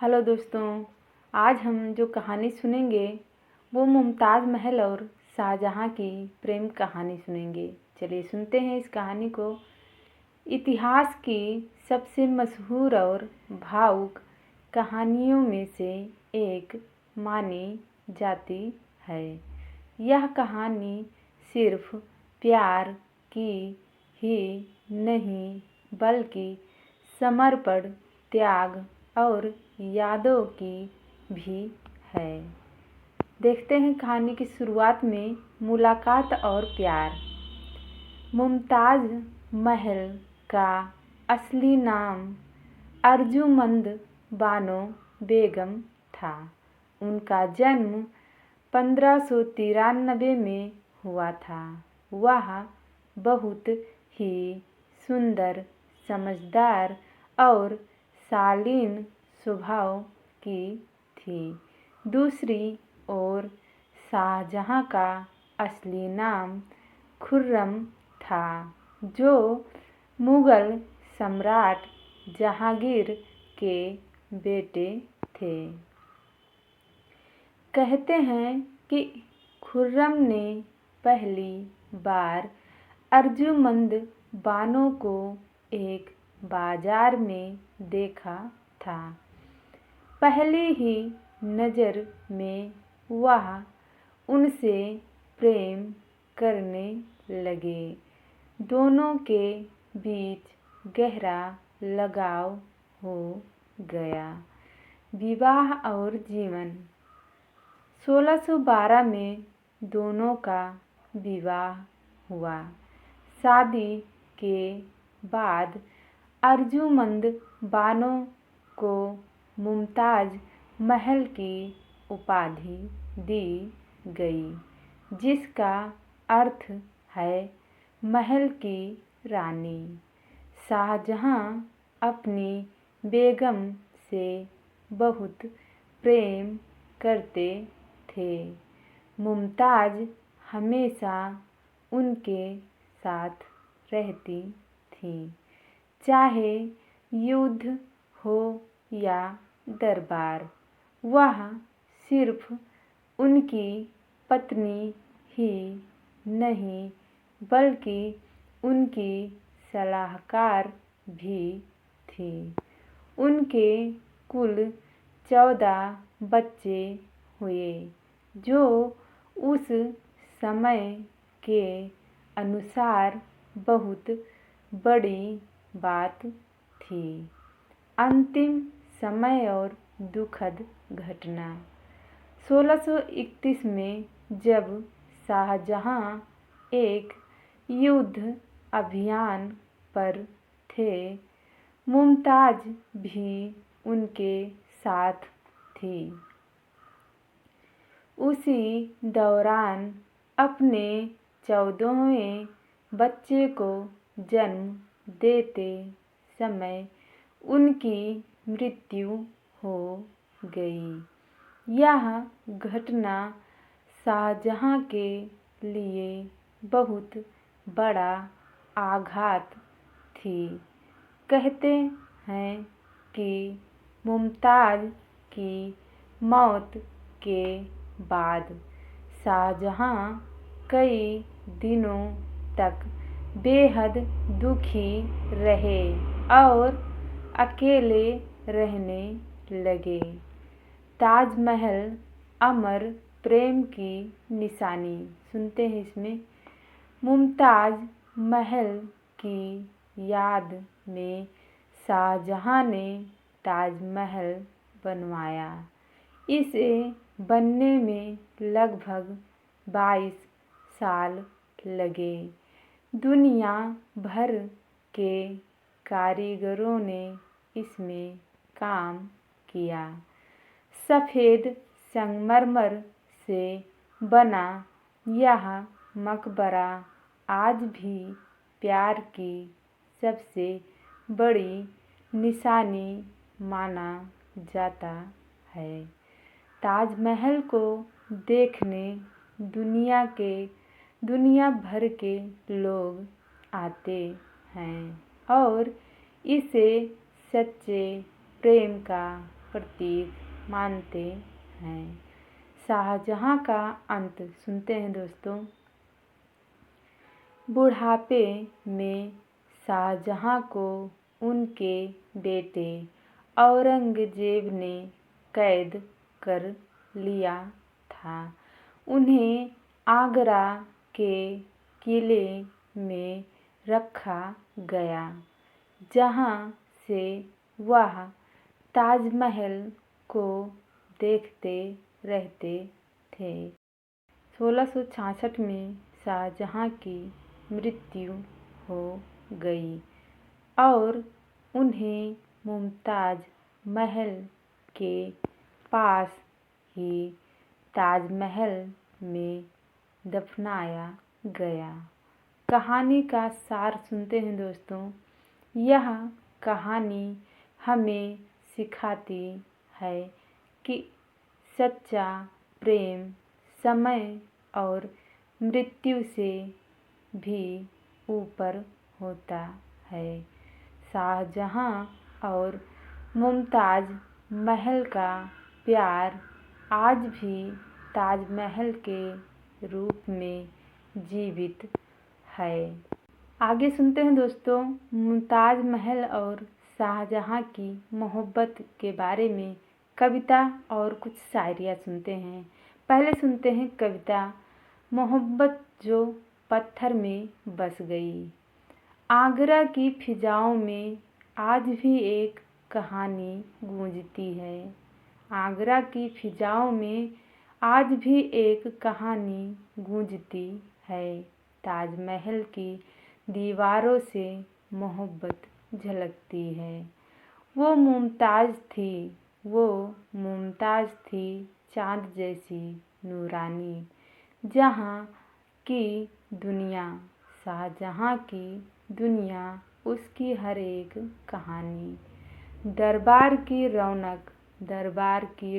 Hello दोस्तों, आज हम जो कहानी सुनेंगे वो मुमताज़ महल और शाहजहाँ की प्रेम कहानी सुनेंगे। चलिए सुनते हैं इस कहानी को। इतिहास की सबसे मशहूर और भावुक कहानियों में से एक मानी जाती है। यह कहानी सिर्फ प्यार की ही नहीं बल्कि समर्पण, त्याग और यादों की भी है। देखते हैं कहानी की शुरुआत में मुलाकात और प्यार। मुमताज़ महल का असली नाम अर्जुमंद बानो बेगम था। उनका जन्म 1593 में हुआ था। वह बहुत ही सुंदर, समझदार और शालीन स्वभाव की थी। दूसरी ओर शाहजहाँ का असली नाम खुर्रम था, जो मुगल सम्राट जहांगीर के बेटे थे। कहते हैं कि खुर्रम ने पहली बार अर्जुमंद बानो को एक बाजार में देखा था। पहली ही नज़र में वह उनसे प्रेम करने लगे। दोनों के बीच गहरा लगाव हो गया। विवाह और जीवन। 1612 में दोनों का विवाह हुआ। शादी के बाद अर्जुमंद बानो को मुमताज़ महल की उपाधि दी गई, जिसका अर्थ है महल की रानी। शाहजहाँ अपनी बेगम से बहुत प्रेम करते थे। मुमताज़ हमेशा उनके साथ रहती थी, चाहे युद्ध हो या दरबार। वह सिर्फ उनकी पत्नी ही नहीं बल्कि उनकी सलाहकार भी थी। उनके कुल 14 बच्चे हुए, जो उस समय के अनुसार बहुत बड़ी बात थी। अंतिम समय और दुखद घटना। 1631 में जब शाहजहाँ एक युद्ध अभियान पर थे, मुमताज़ भी उनके साथ थी। उसी दौरान अपने 14वें बच्चे को जन्म देते समय उनकी मृत्यु हो गई। यह घटना शाहजहाँ के लिए बहुत बड़ा आघात थी। कहते हैं कि मुमताज़ की मौत के बाद शाहजहाँ कई दिनों तक बेहद दुखी रहे और अकेले रहने लगे। ताजमहल अमर प्रेम की निशानी। सुनते हैं इसमें। मुमताज़ महल की याद में शाहजहाँ ने ताजमहल बनवाया। इसे बनने में लगभग 22 साल लगे। दुनिया भर के कारीगरों ने इसमें काम किया। सफ़ेद संगमरमर से बना यह मकबरा आज भी प्यार की सबसे बड़ी निशानी माना जाता है। ताजमहल को देखने दुनिया भर के लोग आते हैं और इसे सच्चे प्रेम का प्रतीक मानते हैं। शाहजहां का अंत सुनते हैं दोस्तों। बुढ़ापे में शाहजहां को उनके बेटे औरंगजेब ने कैद कर लिया था। उन्हें आगरा के किले में रखा गया, जहां से वह ताजमहल को देखते रहते थे। 1666 में शाहजहां की मृत्यु हो गई और उन्हें मुमताज महल के पास ही ताजमहल में दफनाया गया। कहानी का सार सुनते हैं दोस्तों। यह कहानी हमें सिखाती है कि सच्चा प्रेम समय और मृत्यु से भी ऊपर होता है। शाहजहां और मुमताज महल का प्यार आज भी ताजमहल के रूप में जीवित है। आगे सुनते हैं दोस्तों मुमताज महल और शाहजहां की मोहब्बत के बारे में कविता और कुछ शायरियाँ सुनते हैं। पहले सुनते हैं कविता। मोहब्बत जो पत्थर में बस गई। आगरा की फिजाओं में आज भी एक कहानी गूंजती है। आगरा की फिजाओं में आज भी एक कहानी गूंजती है। ताजमहल की दीवारों से मोहब्बत झलकती है। वो मुमताज़ थी चाँद जैसी नूरानी, जहाँ की दुनिया शाहजहां की दुनिया, उसकी हर एक कहानी। दरबार की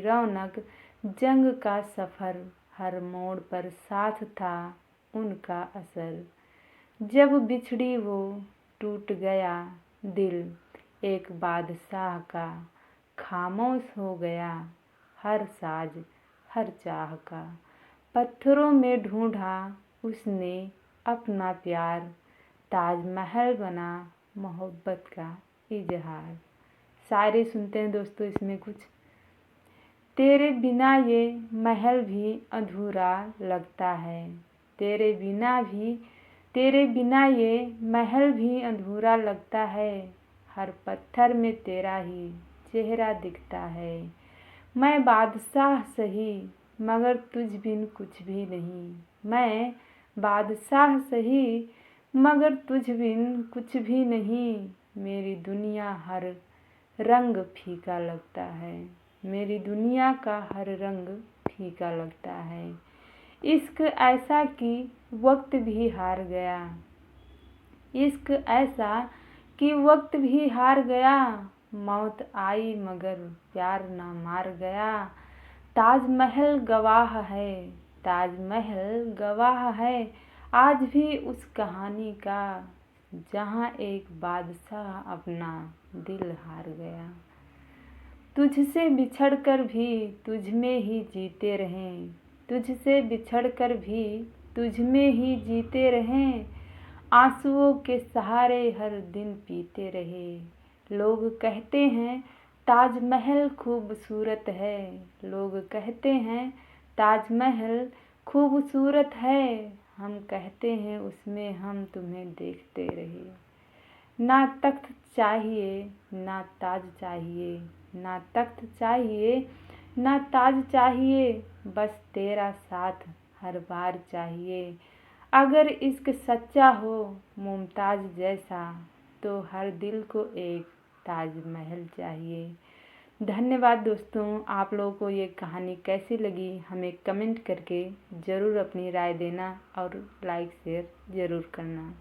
रौनक जंग का सफ़र, हर मोड़ पर साथ था उनका असर। जब बिछड़ी वो टूट गया दिल एक बादशाह का, खामोश हो गया हर साज हर चाह का। पत्थरों में ढूंढा उसने अपना प्यार, ताजमहल बना मोहब्बत का इजहार। शायरी सुनते हैं दोस्तों इसमें कुछ। तेरे बिना ये महल भी अधूरा लगता है। तेरे बिना ये महल भी अधूरा लगता है। हर पत्थर में तेरा ही चेहरा दिखता है। मैं बादशाह सही मगर तुझ बिन कुछ भी नहीं। मैं बादशाह सही मगर तुझ बिन कुछ भी नहीं। मेरी दुनिया हर रंग फीका लगता है। मेरी दुनिया का हर रंग फीका लगता है। इश्क ऐसा कि वक्त भी हार गया। इश्क ऐसा कि वक्त भी हार गया। मौत आई मगर प्यार ना मार गया। ताजमहल गवाह है आज भी उस कहानी का, जहाँ एक बादशाह अपना दिल हार गया। तुझसे बिछड़कर भी तुझ में ही जीते रहें। तुझसे बिछड़कर भी तुझ में ही जीते रहें। आंसुओं के सहारे हर दिन पीते रहे। लोग कहते हैं ताजमहल खूबसूरत है। लोग कहते हैं ताजमहल खूबसूरत है। हम कहते हैं उसमें हम तुम्हें देखते रहे। ना तख्त चाहिए ना ताज चाहिए। ना तख्त चाहिए ना ताज चाहिए। बस तेरा साथ हर बार चाहिए। अगर इश्क सच्चा हो मुमताज जैसा, तो हर दिल को एक ताजमहल चाहिए। धन्यवाद दोस्तों। आप लोगों को ये कहानी कैसी लगी हमें कमेंट करके ज़रूर अपनी राय देना और लाइक शेयर ज़रूर करना।